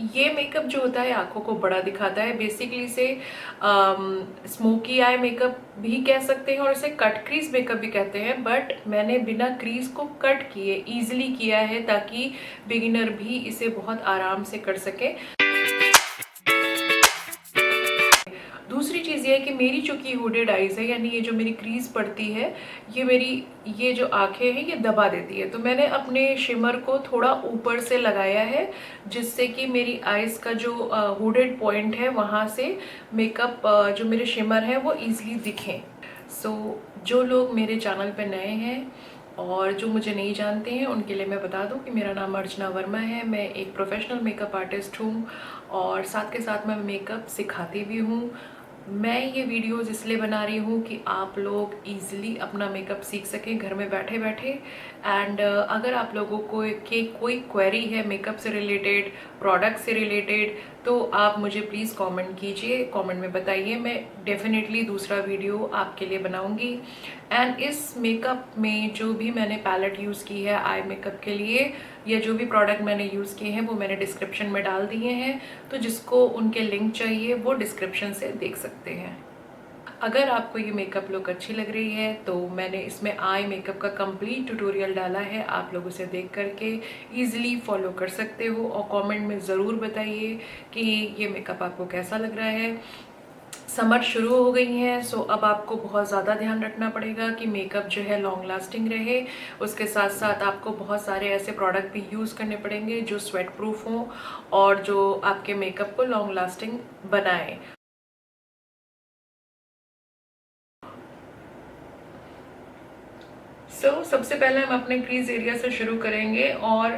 ये मेकअप जो होता है आंखों को बड़ा दिखाता है। बेसिकली इसे स्मोकी आई मेकअप भी कह सकते हैं और इसे कट क्रीज मेकअप भी कहते हैं, बट मैंने बिना क्रीज को कट किए इजीली किया है ताकि बिगिनर भी इसे बहुत आराम से कर सके। दूसरी चीज़ ये है कि मेरी जो की हुडेड आईज है, यानी ये जो मेरी क्रीज पड़ती है, ये मेरी ये जो आंखें हैं ये दबा देती है। तो मैंने अपने शिमर को थोड़ा ऊपर से लगाया है जिससे कि मेरी आईज का जो हुडेड पॉइंट है वहाँ से मेकअप जो मेरे शिमर है वो ईजिली दिखें। सो जो लोग मेरे चैनल पे नए हैं और जो मुझे नहीं जानते हैं उनके लिए मैं बता दूं कि मेरा नाम अर्चना वर्मा है। मैं एक प्रोफेशनल मेकअप आर्टिस्ट हूं और साथ के साथ मैं मेकअप सिखाती भी हूं। मैं ये वीडियोस इसलिए बना रही हूँ कि आप लोग इजीली अपना मेकअप सीख सकें घर में बैठे बैठे। एंड अगर आप लोगों को के कोई क्वेरी है मेकअप से रिलेटेड, प्रोडक्ट से रिलेटेड, तो आप मुझे प्लीज़ कमेंट कीजिए, कमेंट में बताइए। मैं डेफिनेटली दूसरा वीडियो आपके लिए बनाऊंगी। एंड इस मेकअप में जो भी मैंने पैलेट यूज़ की है आई मेकअप के लिए, या जो भी प्रोडक्ट मैंने यूज़ किए हैं वो मैंने डिस्क्रिप्शन में डाल दिए हैं, तो जिसको उनके लिंक चाहिए वो डिस्क्रिप्शन से देख सकते हैं। अगर आपको ये मेकअप लुक अच्छी लग रही है तो मैंने इसमें आई मेकअप का कंप्लीट ट्यूटोरियल डाला है, आप लोग उसे देख करके इजीली फॉलो कर सकते हो और कमेंट में ज़रूर बताइए कि ये मेकअप आपको कैसा लग रहा है। समर शुरू हो गई है, सो अब आपको बहुत ज़्यादा ध्यान रखना पड़ेगा कि मेकअप जो है लॉन्ग लास्टिंग रहे। उसके साथ साथ आपको बहुत सारे ऐसे प्रोडक्ट भी यूज़ करने पड़ेंगे जो स्वेट प्रूफ हों और जो आपके मेकअप को लॉन्ग लास्टिंग बनाएं। सबसे पहले हम अपने क्रीज एरिया से शुरू करेंगे और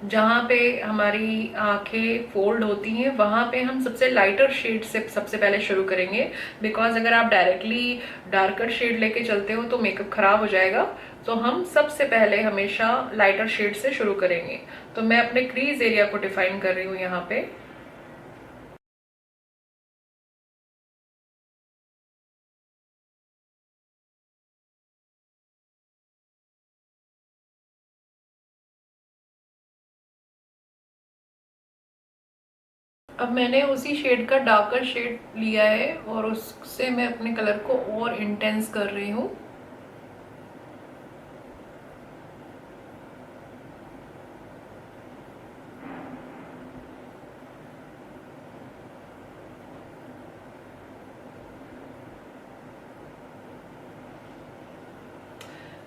जहाँ पे हमारी आंखें फोल्ड होती हैं वहाँ पे हम सबसे लाइटर शेड से सबसे पहले शुरू करेंगे। बिकॉज अगर आप डायरेक्टली डार्कर शेड लेके चलते हो तो मेकअप खराब हो जाएगा। तो हम सबसे पहले हमेशा लाइटर शेड से शुरू करेंगे। तो मैं अपने क्रीज एरिया को डिफाइन कर रही हूँ यहाँ पे। अब मैंने उसी शेड का डार्कर शेड लिया है और उससे मैं अपने कलर को और इंटेंस कर रही हूँ।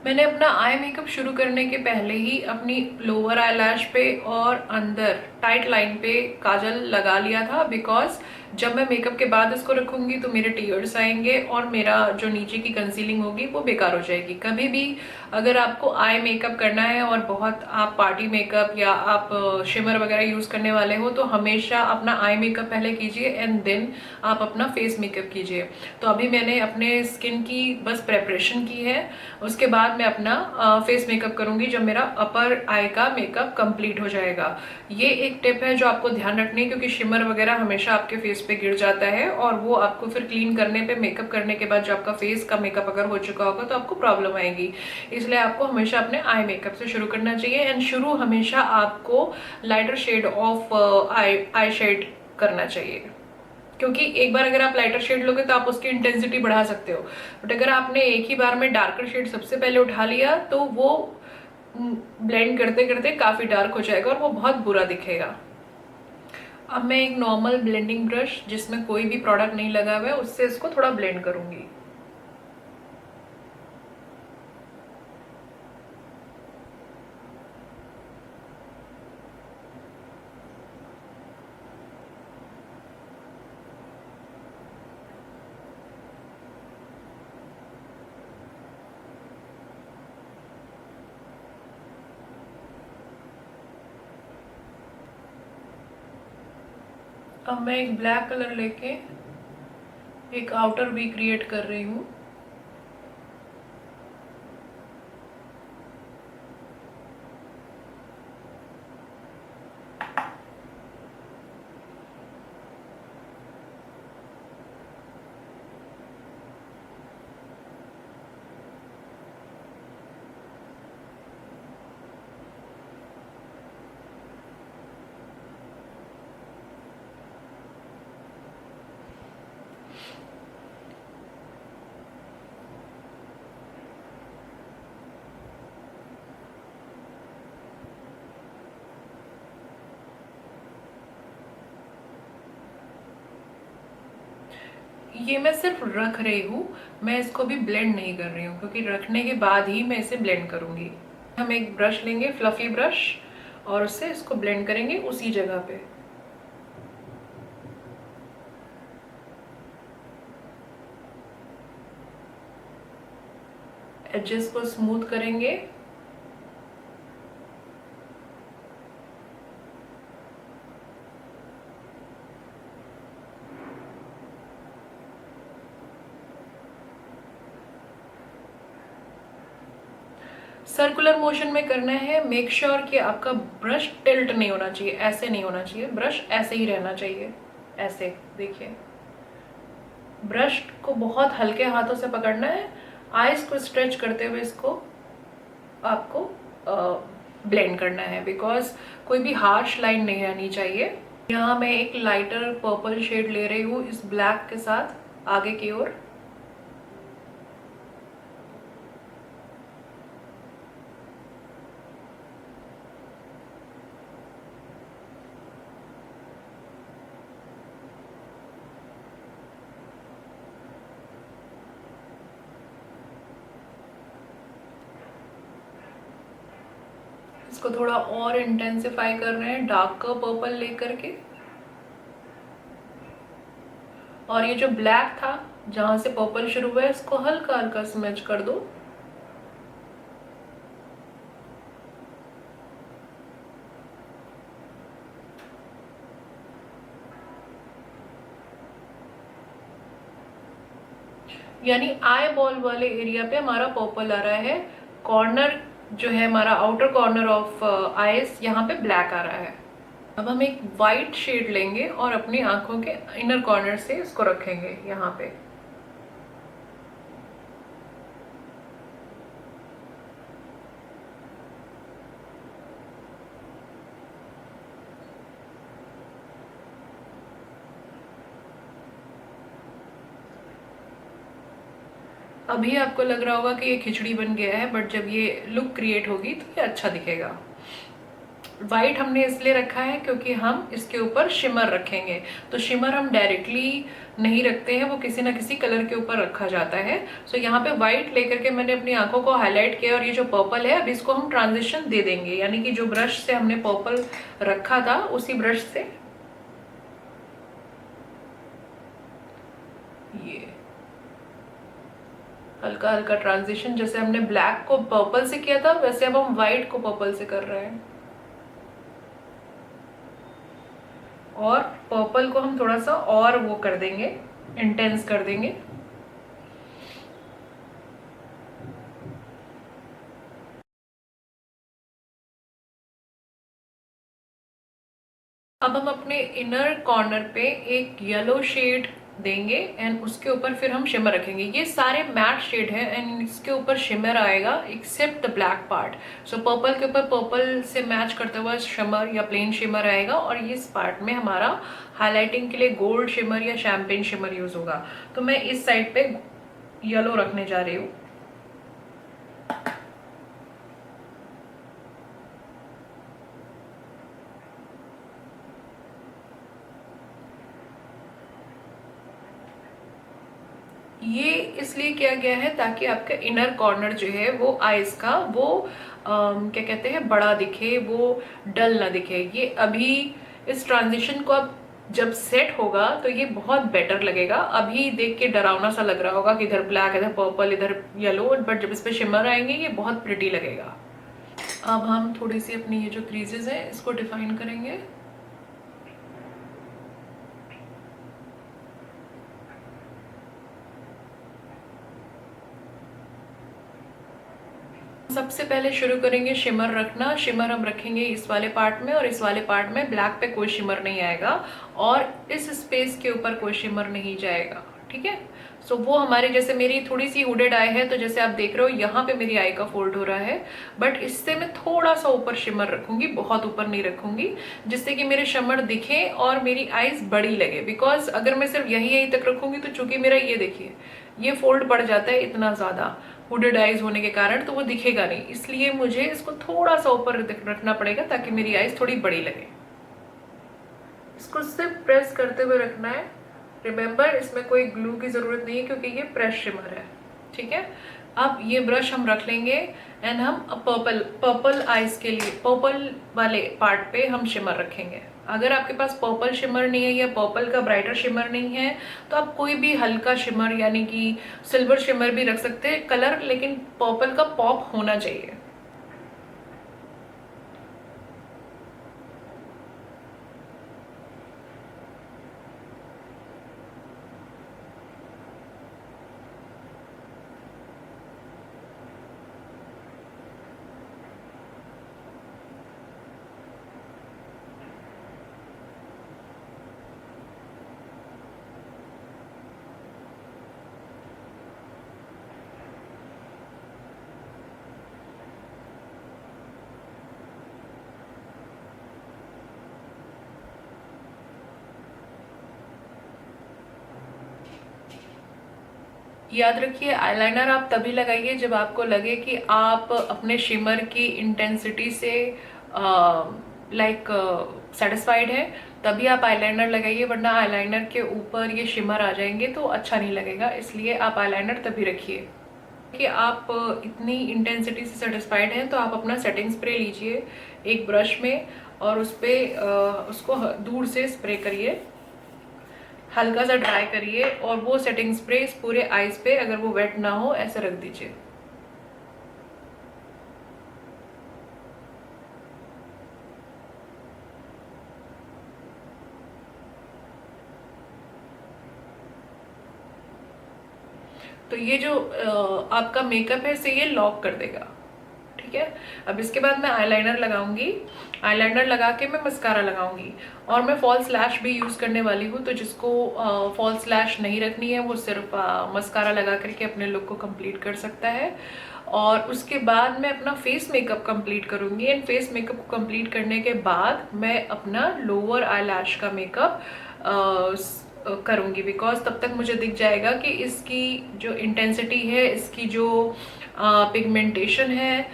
मैंने अपना आई मेकअप शुरू करने के पहले ही अपनी लोअर आई लैश पे और अंदर टाइट लाइन पे काजल लगा लिया था। बिकॉज जब मैं मेकअप के बाद इसको रखूंगी तो मेरे टीयर्स आएंगे और मेरा जो नीचे की कंसीलिंग होगी वो बेकार हो जाएगी। कभी भी अगर आपको आई मेकअप करना है और बहुत आप पार्टी मेकअप या आप शिमर वगैरह यूज करने वाले हो तो हमेशा अपना आई मेकअप पहले कीजिए एंड देन आप अपना फेस मेकअप कीजिए। तो अभी मैंने अपने स्किन की बस प्रेपरेशन की है, उसके बाद मैं अपना फेस मेकअप करूंगी जब मेरा अपर आई का मेकअप कंप्लीट हो जाएगा। ये एक टिप है जो आपको ध्यान रखनी है क्योंकि शिमर वगैरह हमेशा आपके फेस पे गिर जाता है और वो आपको फिर क्लीन करने पे, मेकअप करने के बाद जो आपका फेस का मेकअप अगर हो चुका होगा तो आपको प्रॉब्लम आएगी। इसलिए आपको हमेशा अपने आई मेकअप से शुरू करना चाहिए एंड शुरू हमेशा आपको lighter shade of eye shade करना चाहिए। क्योंकि एक बार अगर आप लाइटर शेड लोगे तो आप उसकी इंटेंसिटी बढ़ा सकते हो, बट अगर आपने एक ही बार में डार्कर शेड सबसे पहले उठा लिया तो वो ब्लेंड करते करते काफी डार्क हो जाएगा और वो बहुत बुरा दिखेगा। अब मैं एक नॉर्मल ब्लेंडिंग ब्रश जिसमें कोई भी प्रोडक्ट नहीं लगा हुआ है उससे इसको थोड़ा ब्लेंड करूंगी। अब मैं एक ब्लैक कलर लेके एक आउटर वी क्रिएट कर रही हूँ। ये मैं सिर्फ रख रही हूँ, मैं इसको भी ब्लेंड नहीं कर रही हूँ, क्योंकि रखने के बाद ही मैं इसे ब्लेंड करूँगी। हम एक ब्रश लेंगे, फ्लफी ब्रश, और उससे इसको ब्लेंड करेंगे उसी जगह पे। एजेस को स्मूथ करेंगे। सर्कुलर मोशन में करना है। मेक श्योर कि आपका ब्रश टिल्ट नहीं होना चाहिए, ऐसे नहीं होना चाहिए, ब्रश ऐसे ही रहना चाहिए, ऐसे देखिए। ब्रश को बहुत हल्के हाथों से पकड़ना है, आईज को स्ट्रेच करते हुए इसको आपको ब्लेंड करना है, बिकॉज कोई भी हार्श लाइन नहीं आनी चाहिए। यहाँ मैं एक लाइटर पर्पल शेड ले रही हूँ इस ब्लैक के साथ आगे की ओर। इसको थोड़ा और इंटेंसिफाई कर रहे हैं डार्क पर्पल लेकर के। और ये जो ब्लैक था जहां से पर्पल शुरू हुआ है, इसको हल्का हल्का स्मैच कर दो। यानी आई बॉल वाले एरिया पे हमारा पर्पल आ रहा है, कॉर्नर जो है हमारा आउटर कॉर्नर ऑफ आईज, यहाँ पे ब्लैक आ रहा है। अब हम एक वाइट शेड लेंगे और अपनी आंखों के इनर कॉर्नर से इसको रखेंगे यहाँ पे। अभी आपको लग रहा होगा कि ये खिचड़ी बन गया है, बट जब ये लुक क्रिएट होगी तो ये अच्छा दिखेगा। वाइट हमने इसलिए रखा है क्योंकि हम इसके ऊपर शिमर रखेंगे, तो शिमर हम डायरेक्टली नहीं रखते हैं, वो किसी ना किसी कलर के ऊपर रखा जाता है। सो यहाँ पे वाइट लेकर के मैंने अपनी आंखों को हाईलाइट किया, और ये जो पर्पल है अब इसको हम ट्रांजिशन दे देंगे, यानी कि जो ब्रश से हमने पर्पल रखा था उसी ब्रश से ये हल्का हल्का ट्रांजिशन, जैसे हमने ब्लैक को पर्पल से किया था वैसे अब हम व्हाइट को पर्पल से कर रहे हैं। और पर्पल को हम थोड़ा सा और वो कर देंगे, इंटेंस कर देंगे। अब हम अपने इनर कॉर्नर पे एक येलो शेड देंगे एंड उसके ऊपर फिर हम शिमर रखेंगे। ये सारे मैट शेड है एंड इसके ऊपर शिमर आएगा except the black part. So purple के ऊपर पर्पल से मैच करता हुआ शिमर या प्लेन शिमर आएगा, और ये इस पार्ट में हमारा हाईलाइटिंग के लिए गोल्ड शिमर या शैम्पेन शिमर यूज होगा। तो मैं इस साइड पे येलो रखने जा रही हूँ। ये इसलिए किया गया है ताकि आपका इनर कॉर्नर जो है वो आईज का वो क्या कहते हैं बड़ा दिखे, वो डल ना दिखे। ये अभी इस ट्रांजिशन को अब जब सेट होगा तो ये बहुत बेटर लगेगा। अभी देख के डरावना सा लग रहा होगा कि इधर ब्लैक, इधर पर्पल, इधर येलो, बट जब इस पे शिमर आएंगे ये बहुत प्रिटी लगेगा। अब हम थोड़ी सी अपनी ये जो क्रीजेस है इसको डिफाइन करेंगे। सबसे पहले शुरू करेंगे शिमर रखना। शिमर हम रखेंगे इस वाले पार्ट में, और इस वाले पार्ट में ब्लैक पे कोई शिमर नहीं आएगा, और इस स्पेस के ऊपर कोई शिमर नहीं जाएगा। ठीक है, सो वो हमारे, जैसे मेरी थोड़ी सी हुडेड आई है तो जैसे आप देख रहे हो यहाँ पे मेरी आई का फोल्ड हो रहा है, बट इससे मैं थोड़ा सा ऊपर शिमर रखूंगी, बहुत ऊपर नहीं रखूंगी, जिससे कि मेरे शिमर दिखे और मेरी आईज बड़ी लगे। बिकॉज अगर मैं सिर्फ यही यहीं तक रखूंगी तो चूंकि मेरा ये देखिए ये फोल्ड पड़ जाता है इतना ज्यादा हुडेड आईज होने के कारण, तो वो दिखेगा नहीं, इसलिए मुझे इसको थोड़ा सा ऊपर रखना पड़ेगा ताकि मेरी आईज थोड़ी बड़ी लगे। इसको सिर्फ प्रेस करते हुए रखना है रिमेंबर इसमें कोई ग्लू की ज़रूरत नहीं है क्योंकि ये प्रेस शिमर है, ठीक है। अब ये ब्रश हम रख लेंगे एंड हम पर्पल आइज के लिए पर्पल वाले पार्ट पे हम शिमर रखेंगे। अगर आपके पास पर्पल शिमर नहीं है या पर्पल का ब्राइटर शिमर नहीं है तो आप कोई भी हल्का शिमर यानी कि सिल्वर शिमर भी रख सकते हैं कलर, लेकिन पर्पल का पॉप होना चाहिए। याद रखिए आईलाइनर आप तभी लगाइए जब आपको लगे कि आप अपने शिमर की इंटेंसिटी से लाइक सेटिस्फाइड है, तभी आप आईलाइनर लगाइए, वरना आईलाइनर के ऊपर ये शिमर आ जाएंगे तो अच्छा नहीं लगेगा। इसलिए आप आईलाइनर तभी रखिए कि आप इतनी इंटेंसिटी से सेटिस्फाइड हैं तो आप अपना सेटिंग स्प्रे लीजिए एक ब्रश में और उस पर उसको दूर से स्प्रे करिए, हल्का सा ड्राई करिए और वो सेटिंग स्प्रे इस पूरे आईज पे, अगर वो वेट ना हो ऐसे रख दीजिए। तो ये जो आपका मेकअप है इसे ये लॉक कर देगा, ठीक है। अब इसके बाद मैं आईलाइनर लगाऊंगी। आईलाइनर लगा के मैं मस्कारा लगाऊंगी और मैं फॉल्स लैश भी यूज करने वाली हूँ, तो जिसको फॉल्स लैश नहीं रखनी है वो सिर्फ मस्कारा लगा करके अपने लुक को कंप्लीट कर सकता है। और उसके बाद मैं अपना फेस मेकअप कंप्लीट करूंगी एंड फेस मेकअप को कंप्लीट करने के बाद मैं अपना लोअर आई लैश का मेकअप करूंगी, बिकॉज तब तक मुझे दिख जाएगा कि इसकी जो इंटेंसिटी है, इसकी जो पिगमेंटेशन है,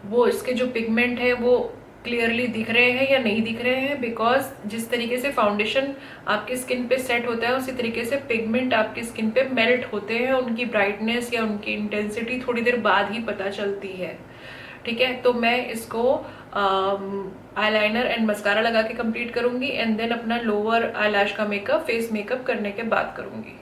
वो इसके जो पिगमेंट है वो क्लियरली दिख रहे हैं या नहीं दिख रहे हैं। बिकॉज जिस तरीके से फाउंडेशन आपकी स्किन पे सेट होता है उसी तरीके से पिगमेंट आपकी स्किन पे मेल्ट होते हैं, उनकी ब्राइटनेस या उनकी इंटेंसिटी थोड़ी देर बाद ही पता चलती है, ठीक है। तो मैं इसको आईलाइनर एंड मस्कारा लगा के कंप्लीट करूंगी एंड देन अपना लोअर आईलैश का मेकअप फेस मेकअप करने के बाद करूंगी।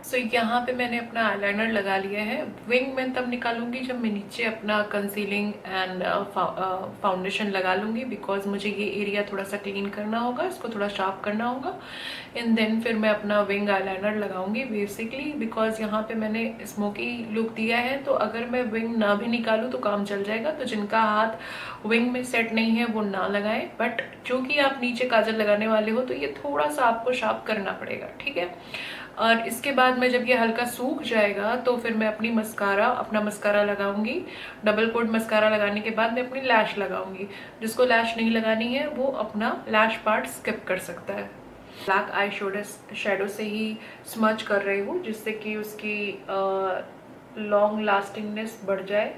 सो यहाँ पे मैंने अपना आईलाइनर लगा लिया है। विंग मैं तब निकालूंगी जब मैं नीचे अपना कंसीलिंग एंड फाउंडेशन लगा लूंगी, बिकॉज मुझे ये एरिया थोड़ा सा क्लीन करना होगा, इसको थोड़ा शार्प करना होगा एंड देन फिर मैं अपना विंग आईलाइनर लगाऊंगी बेसिकली, बिकॉज यहाँ पे मैंने स्मोकी लुक दिया है। तो अगर मैं विंग ना भी निकालूँ तो काम चल जाएगा, तो जिनका हाथ विंग में सेट नहीं है वो ना लगाएं, बट चूंकि आप नीचे काजल लगाने वाले हो तो ये थोड़ा सा आपको शार्प करना पड़ेगा, ठीक है। और इसके बाद में जब ये हल्का सूख जाएगा तो फिर मैं अपना मस्कारा लगाऊंगी। डबल कोट मस्कारा लगाने के बाद मैं अपनी लैश लगाऊंगी। जिसको लैश नहीं लगानी है वो अपना लैश पार्ट स्किप कर सकता है। ब्लैक आई शेडो से ही स्मच कर रही हूँ जिससे कि उसकी लॉन्ग लास्टिंगनेस बढ़ जाए।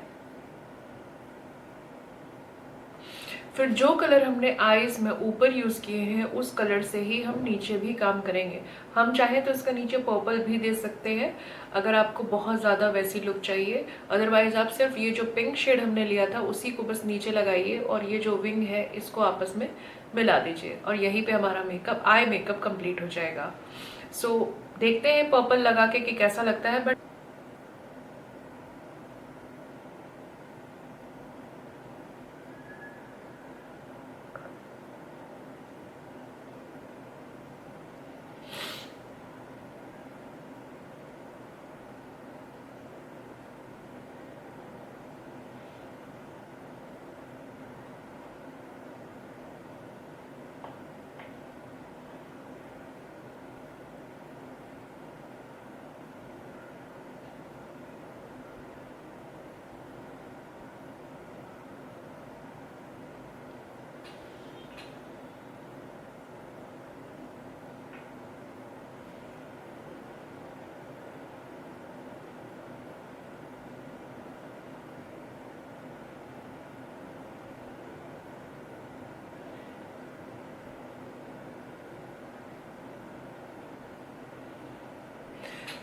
फिर जो कलर हमने आईज में ऊपर यूज किए हैं उस कलर से ही हम नीचे भी काम करेंगे। हम चाहें तो इसका नीचे पर्पल भी दे सकते हैं अगर आपको बहुत ज़्यादा वैसी लुक चाहिए। अदरवाइज आप सिर्फ ये जो पिंक शेड हमने लिया था उसी को बस नीचे लगाइए और ये जो विंग है इसको आपस में मिला दीजिए और यहीं पे हमारा आई मेकअप कंप्लीट हो जाएगा। सो देखते हैं पर्पल लगा के कि कैसा लगता है। बट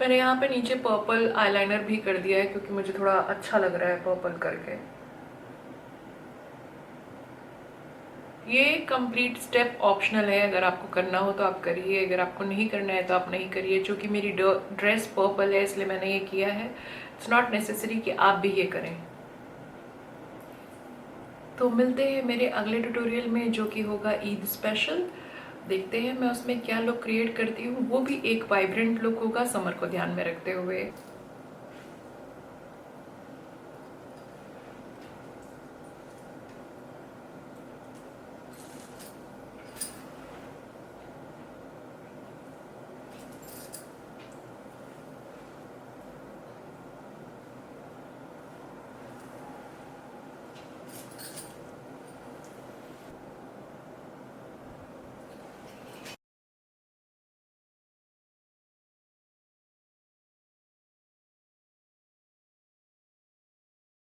मैंने यहाँ पे नीचे पर्पल आईलाइनर भी कर दिया है क्योंकि मुझे थोड़ा अच्छा लग रहा है पर्पल करके। ये कंप्लीट स्टेप ऑप्शनल है, अगर आपको करना हो तो आप करिए, अगर आपको नहीं करना है तो आप नहीं करिए। चूँकि मेरी ड्रेस पर्पल है इसलिए मैंने ये किया है। इट्स नॉट नेसेसरी कि आप भी ये करें। तो मिलते हैं मेरे अगले ट्यूटोरियल में जो कि होगा ईद स्पेशल। देखते हैं मैं उसमें क्या लुक क्रिएट करती हूँ, वो भी एक वाइब्रेंट लुक होगा समर को ध्यान में रखते हुए।